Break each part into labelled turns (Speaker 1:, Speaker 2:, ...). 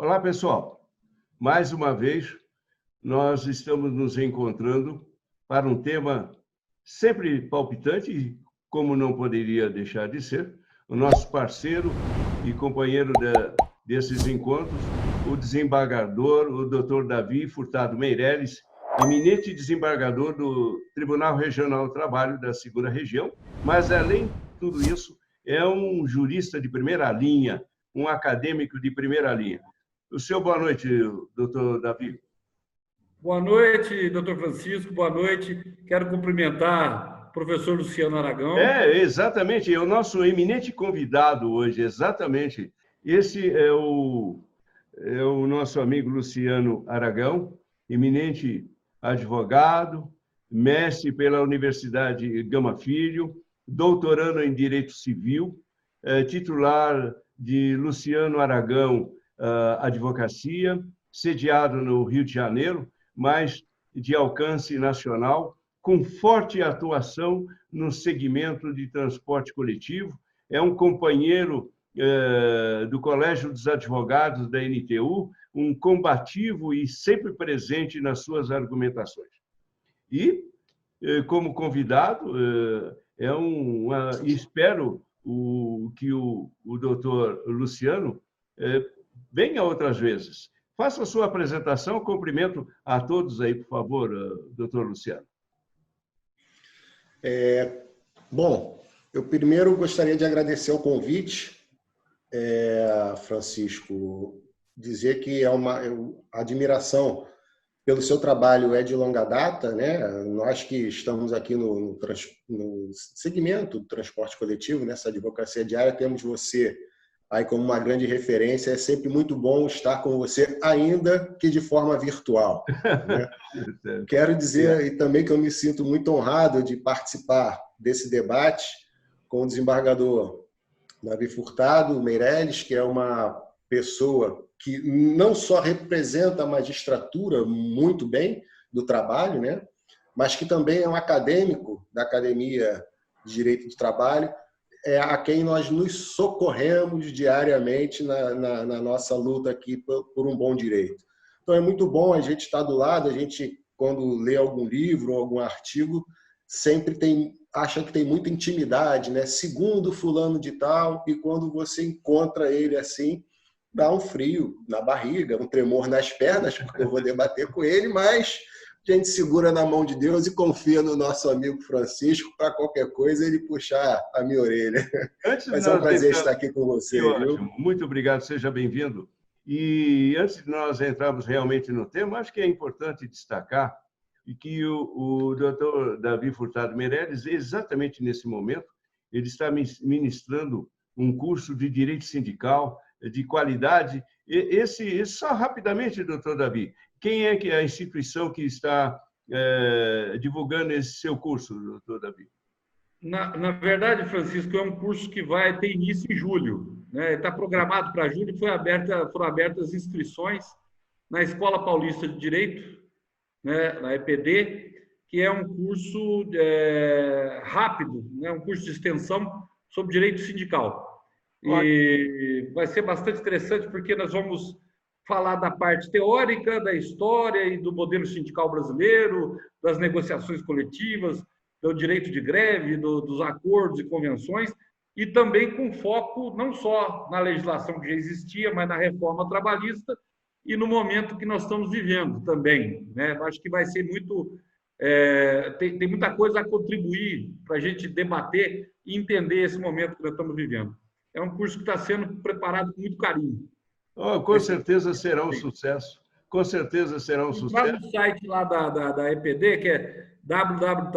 Speaker 1: Olá, pessoal. Mais uma vez, nós estamos nos encontrando para um tema sempre palpitante, como não poderia deixar de ser, o nosso parceiro e companheiro desses encontros, o desembargador, o Dr. Davi Furtado Meireles, eminente desembargador do Tribunal Regional do Trabalho da 2ª Região, mas, além de tudo isso, é um jurista de primeira linha, um acadêmico de primeira linha. O senhor, boa noite, doutor Davi.
Speaker 2: Boa noite, doutor Francisco, boa noite. Quero cumprimentar o professor Luciano Aragão.
Speaker 1: Exatamente, é o nosso eminente convidado hoje, exatamente. Esse é o nosso amigo Luciano Aragão, eminente advogado, mestre pela Universidade Gama Filho, doutorando em Direito Civil, titular de Luciano Aragão Advocacia, sediado no Rio de Janeiro, mas de alcance nacional, com forte atuação no segmento de transporte coletivo. É um companheiro do Colégio dos Advogados da NTU, um combativo e sempre presente nas suas argumentações. E, como convidado, espero que o doutor Luciano venha outras vezes. Faça a sua apresentação, cumprimento a todos aí, por favor, doutor Luciano.
Speaker 3: Bom, eu primeiro gostaria de agradecer o convite, Francisco, dizer que uma admiração pelo seu trabalho é de longa data, né? Nós que estamos aqui no segmento do transporte coletivo, nessa advocacia diária, temos você aí como uma grande referência. É sempre muito bom estar com você, ainda que de forma virtual, né? Quero dizer e também que eu me sinto muito honrado de participar desse debate com o desembargador Davi Furtado Meireles, que é uma pessoa que não só representa a magistratura muito bem do trabalho, né, mas que também é um acadêmico da Academia de Direito do Trabalho, a quem nós nos socorremos diariamente na nossa luta aqui por um bom direito. Então é muito bom a gente estar do lado. A gente, quando lê algum livro ou algum artigo, sempre acha que tem muita intimidade, né? Segundo fulano de tal, e quando você encontra ele assim, dá um frio na barriga, um tremor nas pernas, porque eu vou debater com ele, mas a gente segura na mão de Deus e confia no nosso amigo Francisco para qualquer coisa ele puxar a minha orelha. Mas é um prazer estar aqui com você. Viu?
Speaker 1: Muito obrigado, seja bem-vindo. E antes de nós entrarmos realmente no tema, acho que é importante destacar que o doutor Davi Furtado Meireles, exatamente nesse momento, ele está ministrando um curso de Direito Sindical de qualidade. Só rapidamente, doutor Davi, quem é que é a instituição que está divulgando esse seu curso, doutor Davi?
Speaker 2: Na verdade, Francisco, é um curso que vai ter início em julho, né? Está programado para julho, foram abertas inscrições na Escola Paulista de Direito, né, na EPD, que é um curso rápido, né, um curso de extensão sobre direito sindical. E vai ser bastante interessante, porque nós vamos falar da parte teórica, da história e do modelo sindical brasileiro, das negociações coletivas, do direito de greve, dos acordos e convenções, e também com foco não só na legislação que já existia, mas na reforma trabalhista e no momento que nós estamos vivendo também, né? Acho que vai ser muito... tem muita coisa a contribuir para a gente debater e entender esse momento que nós estamos vivendo. É um curso que está sendo preparado com muito carinho.
Speaker 1: Com certeza será um sucesso. Com certeza será um sucesso.
Speaker 2: Lá no site lá da EPD, que é www.epd.com.br,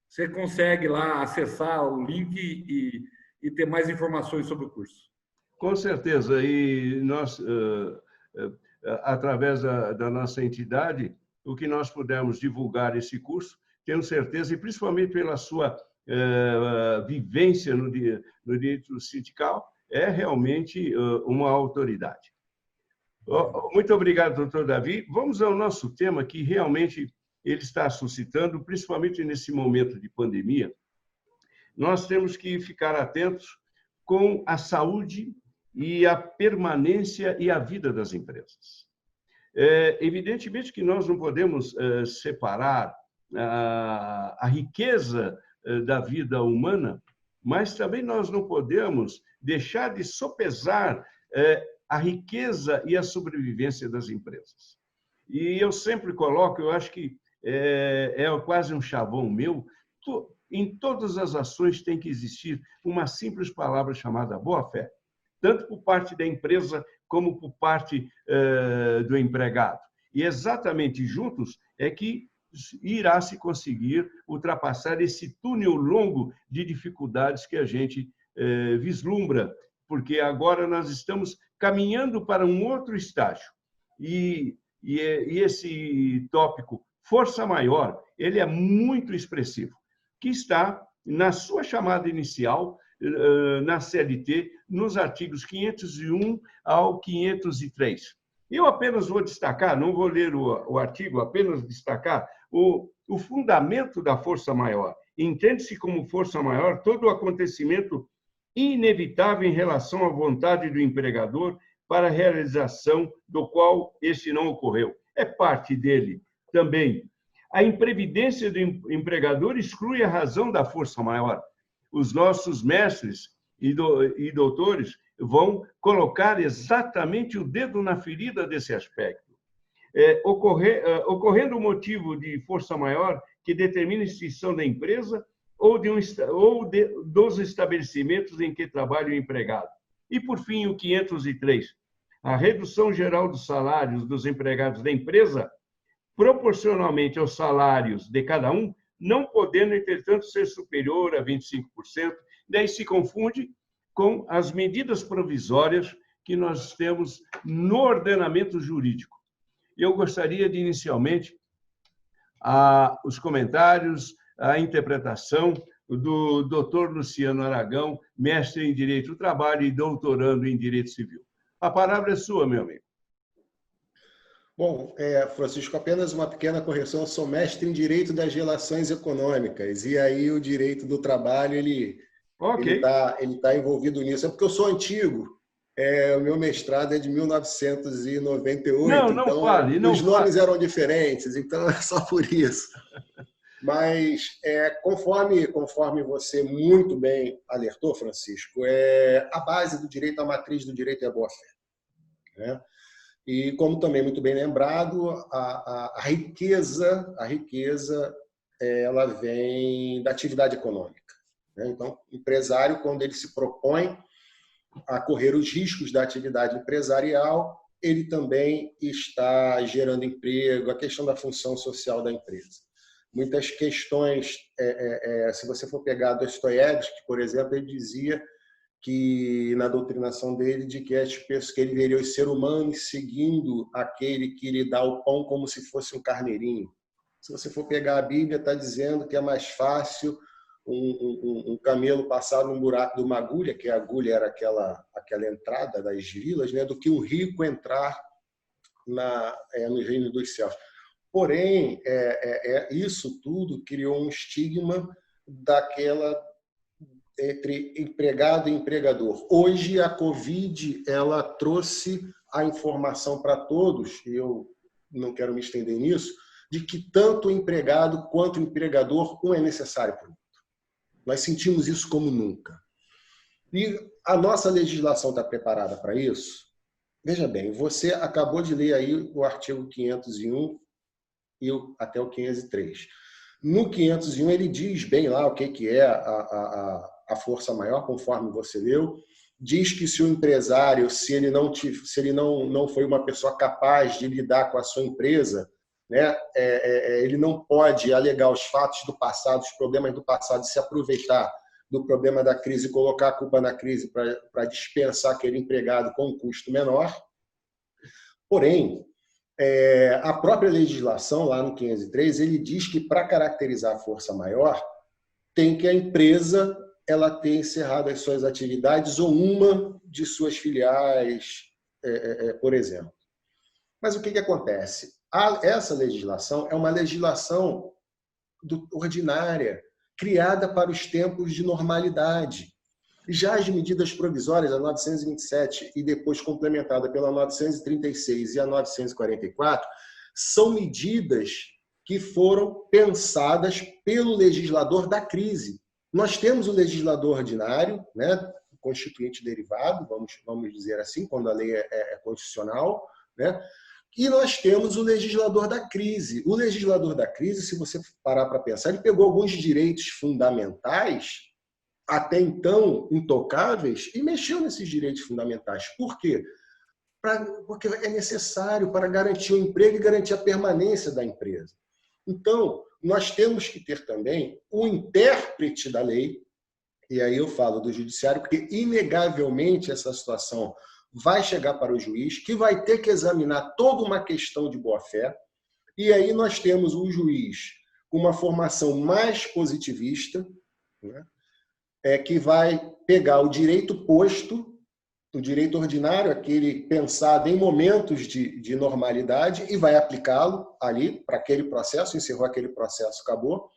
Speaker 2: você consegue lá acessar o link e ter mais informações sobre o curso.
Speaker 1: Com certeza. E nós, através da nossa entidade, o que nós pudermos divulgar esse curso, tenho certeza, e principalmente pela sua vivência no direito sindical, é realmente uma autoridade. Muito obrigado, doutor Davi. Vamos ao nosso tema, que realmente ele está suscitando, principalmente nesse momento de pandemia. Nós temos que ficar atentos com a saúde e a permanência e a vida das empresas. Evidentemente que nós não podemos separar a riqueza da vida humana, mas também nós não podemos deixar de sopesar a riqueza e a sobrevivência das empresas. E eu sempre coloco, eu acho que é quase um chavão meu, em todas as ações tem que existir uma simples palavra chamada boa-fé, tanto por parte da empresa como por parte do empregado. E exatamente juntos é que irá se conseguir ultrapassar esse túnel longo de dificuldades que a gente vislumbra, porque agora nós estamos caminhando para um outro estágio. E esse tópico, força maior, ele é muito expressivo, que está na sua chamada inicial, na CLT, nos artigos 501 ao 503. Eu apenas vou destacar, não vou ler o artigo, apenas destacar o fundamento da força maior. Entende-se como força maior todo o acontecimento inevitável em relação à vontade do empregador para a realização do qual este não ocorreu. É parte dele também. A imprevidência do empregador exclui a razão da força maior. Os nossos mestres e doutores vão colocar exatamente o dedo na ferida desse aspecto. Ocorrendo o motivo de força maior que determina a extinção da empresa ou dos estabelecimentos em que trabalha o empregado. E, por fim, o 503. A redução geral dos salários dos empregados da empresa, proporcionalmente aos salários de cada um, não podendo, entretanto, ser superior a 25%, daí se confunde com as medidas provisórias que nós temos no ordenamento jurídico. Eu gostaria de, inicialmente, os comentários, a interpretação do Dr. Luciano Aragão, mestre em Direito do Trabalho e doutorando em Direito Civil. A palavra é sua, meu amigo.
Speaker 3: Bom, Francisco, apenas uma pequena correção. Eu sou mestre em Direito das Relações Econômicas, e aí o Direito do Trabalho ele tá envolvido nisso. É porque eu sou antigo. O meu mestrado é de 1998, então os nomes eram diferentes, então é só por isso. Mas, conforme você muito bem alertou, Francisco, a base do direito, a matriz do direito é a boa-fé, né? E, como também muito bem lembrado, a riqueza ela vem da atividade econômica, né? Então, o empresário, quando ele se propõe a correr os riscos da atividade empresarial, ele também está gerando emprego, a questão da função social da empresa. Muitas questões, se você for pegar Dostoiévski, por exemplo, ele dizia que, na doutrinação dele, de que ele veria os seres humanos seguindo aquele que lhe dá o pão como se fosse um carneirinho. Se você for pegar a Bíblia, está dizendo que é mais fácil um camelo passar num buraco de uma agulha, que a agulha era aquela entrada das vilas, né, do que um rico entrar no reino dos céus. Porém, isso tudo criou um estigma entre empregado e empregador. Hoje, a Covid ela trouxe a informação para todos, e eu não quero me estender nisso, de que tanto o empregado quanto o empregador, um é necessário para o outro. Nós sentimos isso como nunca. E a nossa legislação está preparada para isso? Veja bem, você acabou de ler aí o artigo 501 e até o 503. No 501, ele diz bem lá o que é a força maior, conforme você leu. Diz que se o empresário, se ele não foi uma pessoa capaz de lidar com a sua empresa, né, ele não pode alegar os fatos do passado, os problemas do passado, e se aproveitar do problema da crise e colocar a culpa na crise para dispensar aquele empregado com um custo menor. Porém, a própria legislação, lá no 503, ele diz que, para caracterizar a força maior, tem que a empresa ela ter encerrado as suas atividades ou uma de suas filiais, por exemplo. Mas o que acontece? Essa legislação é uma legislação ordinária, criada para os tempos de normalidade. Já as medidas provisórias, a 927 e depois complementada pela 936 e a 944, são medidas que foram pensadas pelo legislador da crise. Nós temos o legislador ordinário, né, o constituinte derivado, vamos dizer assim, quando a lei é constitucional, né, e nós temos o legislador da crise. O legislador da crise, se você parar para pensar, ele pegou alguns direitos fundamentais, até então intocáveis, e mexeu nesses direitos fundamentais. Por quê? Porque é necessário para garantir o emprego e garantir a permanência da empresa. Então, nós temos que ter também o intérprete da lei, e aí eu falo do judiciário, porque inegavelmente essa situação vai chegar para o juiz, que vai ter que examinar toda uma questão de boa-fé, e aí nós temos o juiz com uma formação mais positivista, né, que vai pegar o direito posto, o direito ordinário, aquele pensado em momentos de normalidade, e vai aplicá-lo ali para aquele processo, encerrou aquele processo, acabou.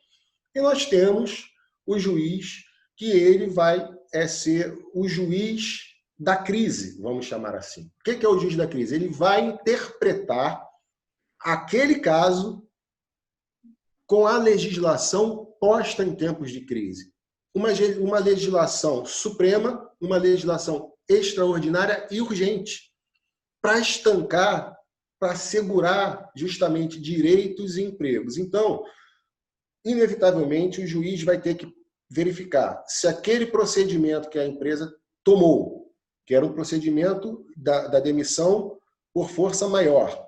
Speaker 3: E nós temos o juiz, que ele vai ser o juiz da crise, vamos chamar assim. O que é o juiz da crise? Ele vai interpretar aquele caso com a legislação posta em tempos de crise. Uma legislação suprema, uma legislação extraordinária e urgente, para estancar, para assegurar justamente direitos e empregos. Então, inevitavelmente, o juiz vai ter que verificar se aquele procedimento que a empresa tomou, que era um procedimento da demissão por força maior,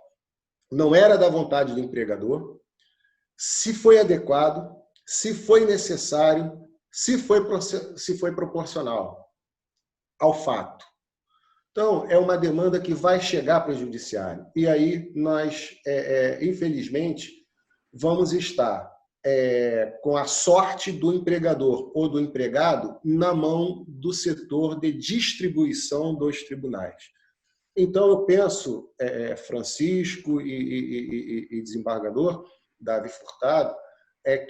Speaker 3: não era da vontade do empregador, se foi adequado, se foi necessário, se foi proporcional ao fato. Então, é uma demanda que vai chegar para o judiciário. E aí nós, infelizmente, vamos estar com a sorte do empregador ou do empregado na mão do setor de distribuição dos tribunais. Então, eu penso, Francisco e desembargador Davi Furtado,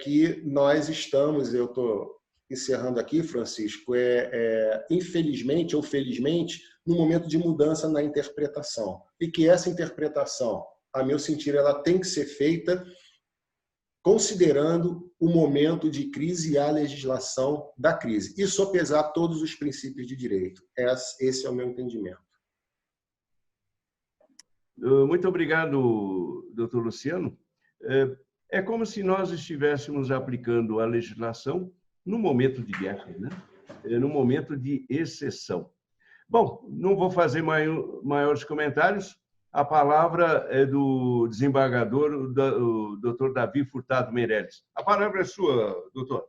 Speaker 3: que nós estamos, eu estou encerrando aqui, Francisco, infelizmente ou felizmente, num momento de mudança na interpretação. E que essa interpretação, a meu sentir, ela tem que ser feita considerando o momento de crise e a legislação da crise. E sopesar todos os princípios de direito. Esse é o meu entendimento.
Speaker 1: Muito obrigado, doutor Luciano. É como se nós estivéssemos aplicando a legislação no momento de guerra, né? No momento de exceção. Bom, não vou fazer maiores comentários. A palavra é do desembargador, o doutor Davi Furtado Meirelles. A palavra é sua, doutor.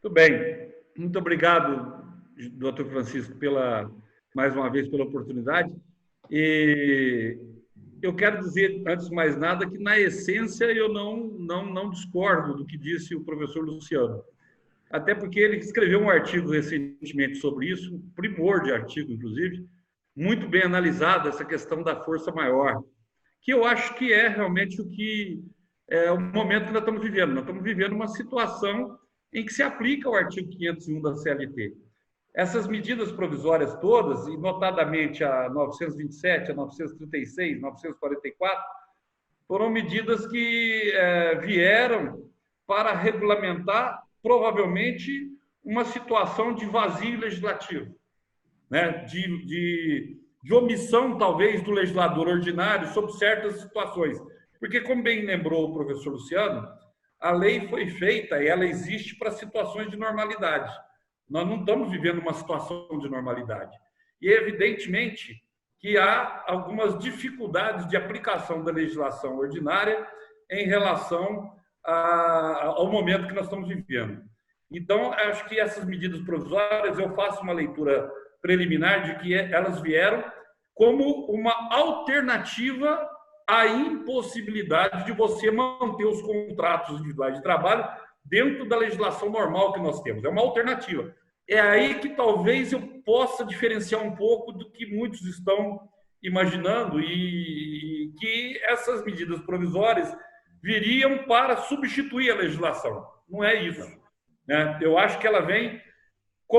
Speaker 2: Tudo bem. Muito obrigado, doutor Francisco, mais uma vez pela oportunidade. E eu quero dizer, antes de mais nada, que, na essência, eu não discordo do que disse o professor Luciano. Até porque ele escreveu um artigo recentemente sobre isso, um primor de artigo, inclusive, muito bem analisado, essa questão da força maior, que eu acho que é realmente o momento que nós estamos vivendo. Nós estamos vivendo uma situação em que se aplica o artigo 501 da CLT. Essas medidas provisórias todas, e notadamente a 927, a 936, 944, foram medidas que vieram para regulamentar, provavelmente, uma situação de vazio legislativo, né? de omissão, talvez, do legislador ordinário sobre certas situações. Porque, como bem lembrou o professor Luciano, a lei foi feita e ela existe para situações de normalidade. Nós não estamos vivendo uma situação de normalidade. E, evidentemente, que há algumas dificuldades de aplicação da legislação ordinária em relação ao momento que nós estamos vivendo. Então, acho que essas medidas provisórias, eu faço uma leitura preliminar de que elas vieram como uma alternativa à impossibilidade de você manter os contratos individuais de trabalho dentro da legislação normal que nós temos. É uma alternativa. É aí que talvez eu possa diferenciar um pouco do que muitos estão imaginando e que essas medidas provisórias viriam para substituir a legislação. Não é isso, né? Eu acho que ela vem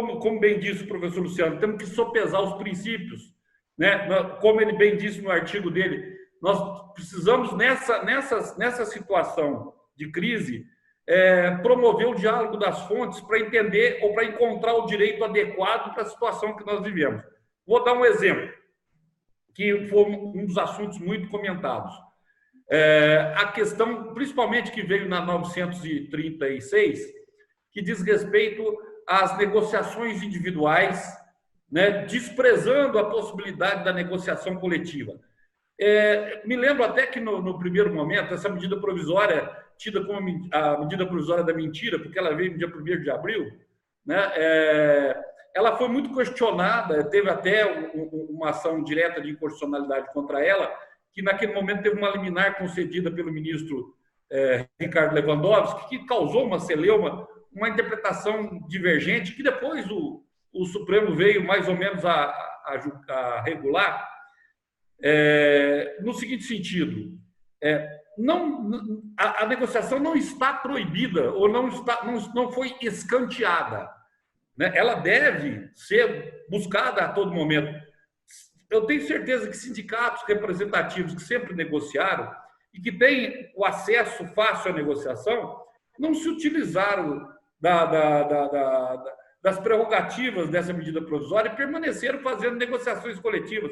Speaker 2: como bem disse o professor Luciano, temos que sopesar os princípios, né? Como ele bem disse no artigo dele, nós precisamos, nessa situação de crise, promover o diálogo das fontes para entender ou para encontrar o direito adequado para a situação que nós vivemos. Vou dar um exemplo, que foi um dos assuntos muito comentados. A questão, principalmente, que veio na 936, que diz respeito às negociações individuais, né, desprezando a possibilidade da negociação coletiva. Me lembro até que, no primeiro momento, essa medida provisória, tida como a medida provisória da mentira, porque ela veio no dia 1º de abril, né, ela foi muito questionada, teve até uma ação direta de inconstitucionalidade contra ela, que naquele momento teve uma liminar concedida pelo ministro Ricardo Lewandowski, que causou uma celeuma, uma interpretação divergente, que depois o Supremo veio mais ou menos a regular, no seguinte sentido: a negociação não está proibida ou não foi escanteada, né? Ela deve ser buscada a todo momento. Eu tenho certeza que sindicatos representativos que sempre negociaram e que têm o acesso fácil à negociação não se utilizaram das prerrogativas dessa medida provisória e permaneceram fazendo negociações coletivas.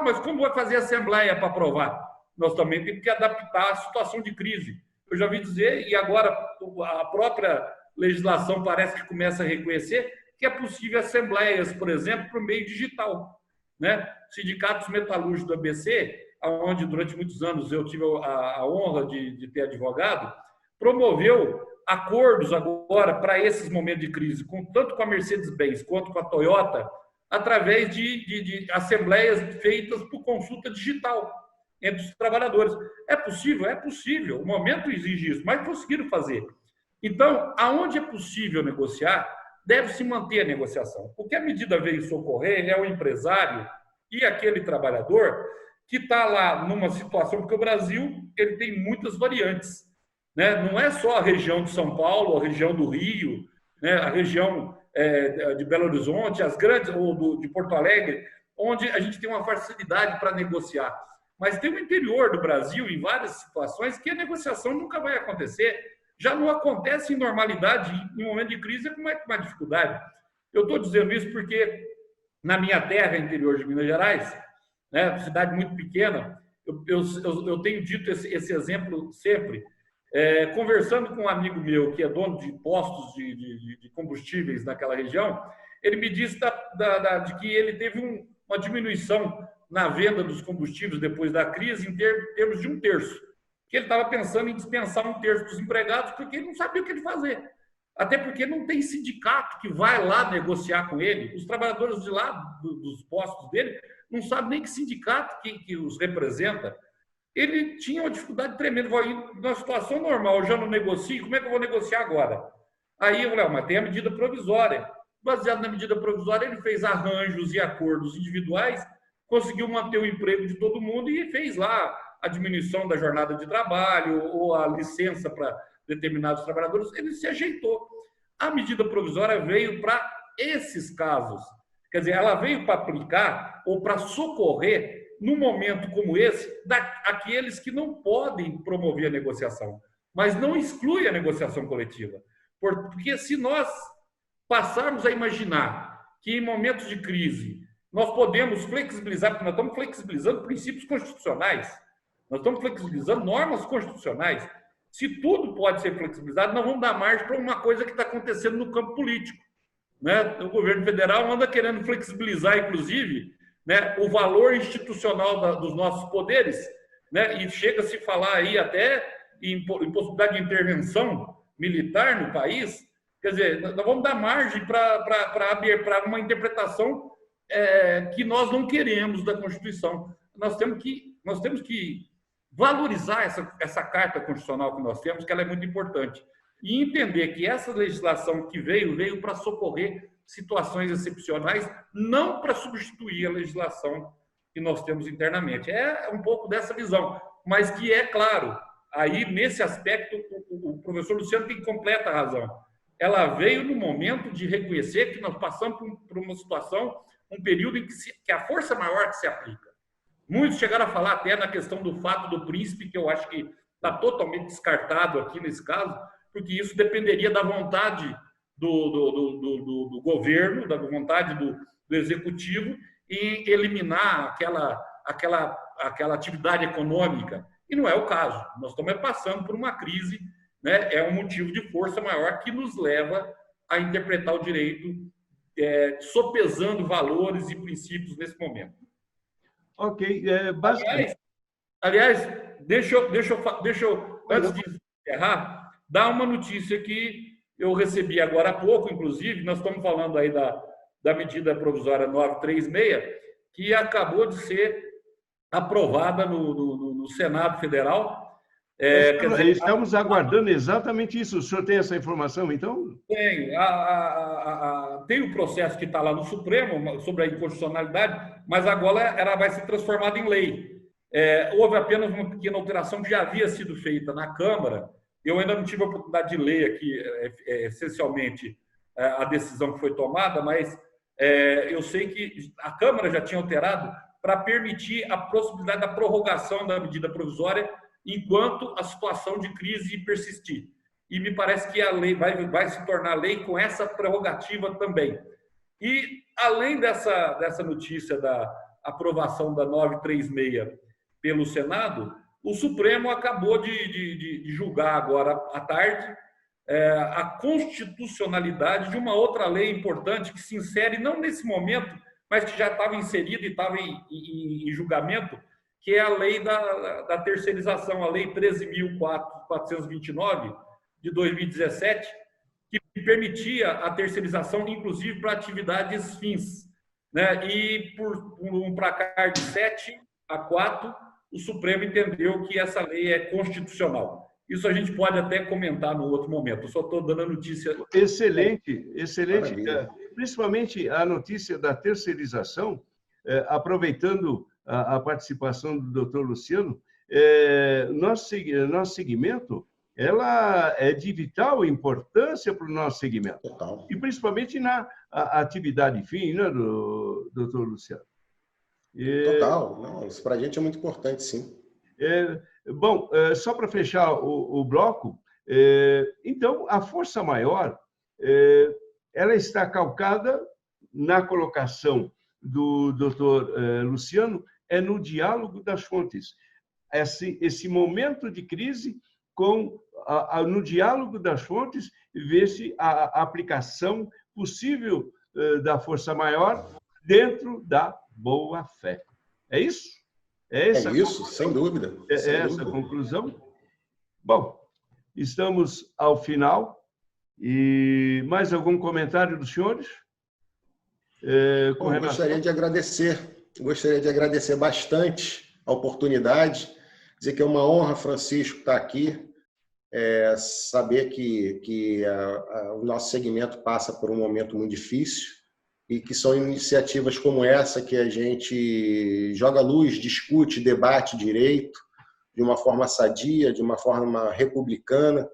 Speaker 2: Mas como vai fazer a Assembleia para aprovar? Nós também temos que adaptar à situação de crise. Eu já ouvi dizer, e agora a própria legislação parece que começa a reconhecer, que é possível assembleias, por exemplo, por meio digital, né? Sindicatos metalúrgicos do ABC, onde durante muitos anos eu tive a honra de ter advogado, promoveu acordos agora para esses momentos de crise, tanto com a Mercedes-Benz quanto com a Toyota, através de assembleias feitas por consulta digital entre os trabalhadores. É possível? É possível. O momento exige isso, mas conseguiram fazer. Então, aonde é possível negociar, deve-se manter a negociação. O que a medida veio socorrer é o empresário e aquele trabalhador que está lá numa situação, porque o Brasil ele tem muitas variantes, né? Não é só a região de São Paulo, a região do Rio, né? A região de Belo Horizonte, as grandes, ou de Porto Alegre, onde a gente tem uma facilidade para negociar. Mas tem o interior do Brasil, em várias situações, que a negociação nunca vai acontecer. Já não acontece em normalidade, em momento de crise é com uma dificuldade. Eu estou dizendo isso porque na minha terra, interior de Minas Gerais, né, cidade muito pequena, eu tenho dito esse exemplo sempre, conversando com um amigo meu que é dono de postos de combustíveis naquela região, ele me disse de que ele teve uma diminuição na venda dos combustíveis depois da crise em termos de 1/3, que ele estava pensando em dispensar 1/3 dos empregados porque ele não sabia o que ele fazer. Até porque não tem sindicato que vai lá negociar com ele. Os trabalhadores de lá, dos postos dele, não sabem nem que sindicato que os representa. Ele tinha uma dificuldade tremenda. Na situação normal, eu já não negocio, como é que eu vou negociar agora? Aí eu falei, mas tem a medida provisória. Baseado na medida provisória, ele fez arranjos e acordos individuais, conseguiu manter o emprego de todo mundo e fez lá a diminuição da jornada de trabalho ou a licença para determinados trabalhadores. Ele se ajeitou. A medida provisória veio para esses casos. Quer dizer, ela veio para aplicar ou para socorrer, num momento como esse, aqueles que não podem promover a negociação, mas não exclui a negociação coletiva. Porque se nós passarmos a imaginar que em momentos de crise nós podemos flexibilizar, porque nós estamos flexibilizando princípios constitucionais, nós estamos flexibilizando normas constitucionais. Se tudo pode ser flexibilizado, nós vamos dar margem para uma coisa que está acontecendo no campo político, né? O governo federal anda querendo flexibilizar, inclusive, né, o valor institucional dos nossos poderes, né? E chega a se falar aí até em possibilidade de intervenção militar no país. Quer dizer, nós vamos dar margem para uma interpretação que nós não queremos da Constituição. Nós temos que valorizar essa carta constitucional que nós temos, que ela é muito importante, e entender que essa legislação que veio para socorrer situações excepcionais, não para substituir a legislação que nós temos internamente. É um pouco dessa visão, mas que é claro, aí nesse aspecto o professor Luciano tem completa razão. ela veio no momento de reconhecer que nós passamos por uma situação, um período em que a força maior que se aplica. Muitos chegaram a falar até na questão do fato do príncipe, que eu acho que está totalmente descartado aqui nesse caso, porque isso dependeria da vontade do governo, da vontade do executivo em eliminar aquela atividade econômica. E não é o caso. Nós estamos passando por uma crise, né? É um motivo de força maior que nos leva a interpretar o direito sopesando valores e princípios nesse momento.
Speaker 1: Ok, basicamente...
Speaker 2: Aliás, deixa eu, antes de encerrar, dar uma notícia que eu recebi agora há pouco, inclusive, nós estamos falando aí da medida provisória 936, que acabou de ser aprovada no Senado Federal.
Speaker 1: Quer dizer, estamos aguardando exatamente isso. O senhor tem essa informação, então?
Speaker 2: Tenho. Tem o processo que está lá no Supremo sobre a inconstitucionalidade, mas agora ela vai ser transformada em lei. Houve apenas uma pequena alteração que já havia sido feita na Câmara. Eu ainda não tive a oportunidade de ler aqui, essencialmente, a decisão que foi tomada, mas eu sei que a Câmara já tinha alterado para permitir a possibilidade da prorrogação da medida provisória enquanto a situação de crise persistir. E me parece que a lei vai se tornar lei com essa prerrogativa também. E, além dessa notícia da aprovação da 936 pelo Senado, o Supremo acabou de julgar agora à tarde a constitucionalidade de uma outra lei importante que se insere, não nesse momento, mas que já estava inserida e estava em julgamento, que é a lei da terceirização, a lei 13.429, de 2017, que permitia a terceirização, inclusive para atividades fins, né? E por um placar de 7-4, o Supremo entendeu que essa lei é constitucional. Isso a gente pode até comentar no outro momento. Eu só estou dando a notícia.
Speaker 1: Excelente, excelente. Principalmente a notícia da terceirização, aproveitando a participação do doutor Luciano, nosso segmento, ela é de vital importância para o nosso segmento.
Speaker 3: Total.
Speaker 1: E principalmente na atividade fim, né, do doutor Luciano?
Speaker 3: Total. Não, isso para a gente é muito importante, sim.
Speaker 1: Bom, só para fechar o bloco, então, a força maior, ela está calcada na colocação do doutor Luciano, no diálogo das fontes. Esse momento de crise, no diálogo das fontes, vê-se a aplicação possível da força maior dentro da boa-fé. É isso?
Speaker 3: É isso, sem dúvida.
Speaker 1: Essa a conclusão? Bom, estamos ao final. E mais algum comentário dos senhores?
Speaker 3: Gostaria de agradecer bastante a oportunidade, dizer que é uma honra, Francisco, estar aqui, saber que o nosso segmento passa por um momento muito difícil e que são iniciativas como essa que a gente joga luz, discute, debate direito de uma forma sadia, de uma forma republicana,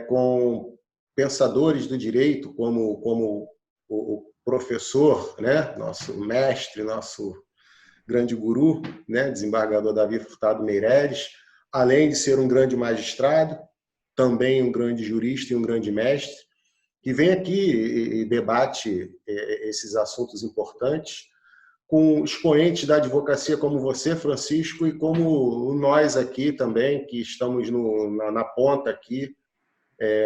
Speaker 3: com pensadores do direito, como o professor, né, nosso mestre, nosso grande guru, né, desembargador Davi Furtado Meireles, além de ser um grande magistrado, também um grande jurista e um grande mestre, que vem aqui e debate esses assuntos importantes com expoentes da advocacia como você, Francisco, e como nós aqui também, que estamos na ponta aqui,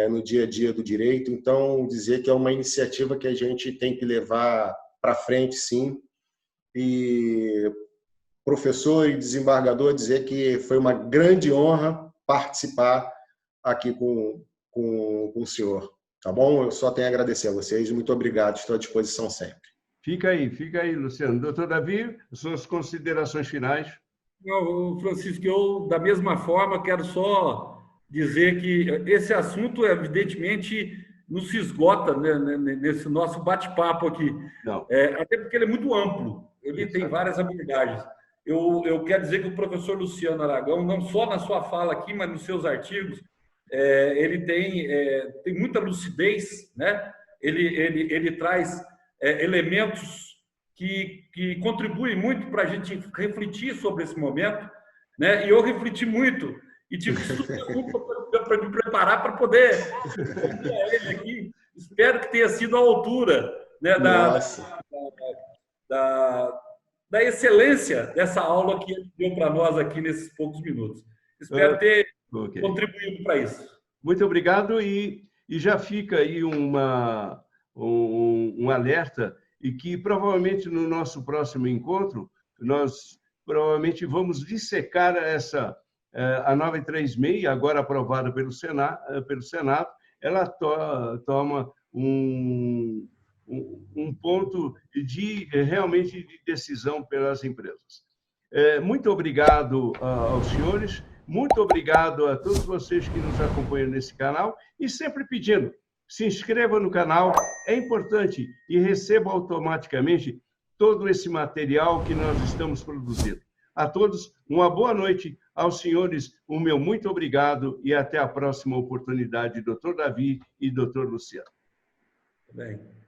Speaker 3: no dia a dia do direito. Então, dizer que é uma iniciativa que a gente tem que levar para frente, sim. E, professor e desembargador, dizer que foi uma grande honra participar aqui com o senhor. Tá bom? Eu só tenho a agradecer a vocês. Muito obrigado. Estou à disposição sempre.
Speaker 1: Fica aí, Luciano. Doutor Davi, suas considerações finais.
Speaker 2: Não, Francisco, eu, da mesma forma, quero só dizer que esse assunto, evidentemente, não se esgota, né, nesse nosso bate-papo aqui.
Speaker 1: Não.
Speaker 2: Até porque ele é muito amplo. Ele tem várias abordagens. Eu quero dizer que o professor Luciano Aragão, não só na sua fala aqui, mas nos seus artigos, ele tem muita lucidez, né? Ele traz elementos que contribuem muito para a gente refletir sobre esse momento, né? E eu refleti muito e tive que estudar muito para me preparar para poder ouvir ele aqui. Espero que tenha sido à altura, né, da excelência dessa aula que ele deu para nós aqui nesses poucos minutos. Espero ter contribuído para isso.
Speaker 1: Muito obrigado e já fica aí um alerta e que provavelmente no nosso próximo encontro nós provavelmente vamos dissecar a 936, agora aprovada pelo Senado, ela toma um ponto realmente de decisão pelas empresas. Muito obrigado aos senhores, muito obrigado a todos vocês que nos acompanham nesse canal e sempre pedindo, se inscreva no canal, é importante e receba automaticamente todo esse material que nós estamos produzindo. A todos, uma boa noite. Aos senhores, o meu muito obrigado e até a próxima oportunidade, Dr. Davi e Dr. Luciano.
Speaker 2: Bem.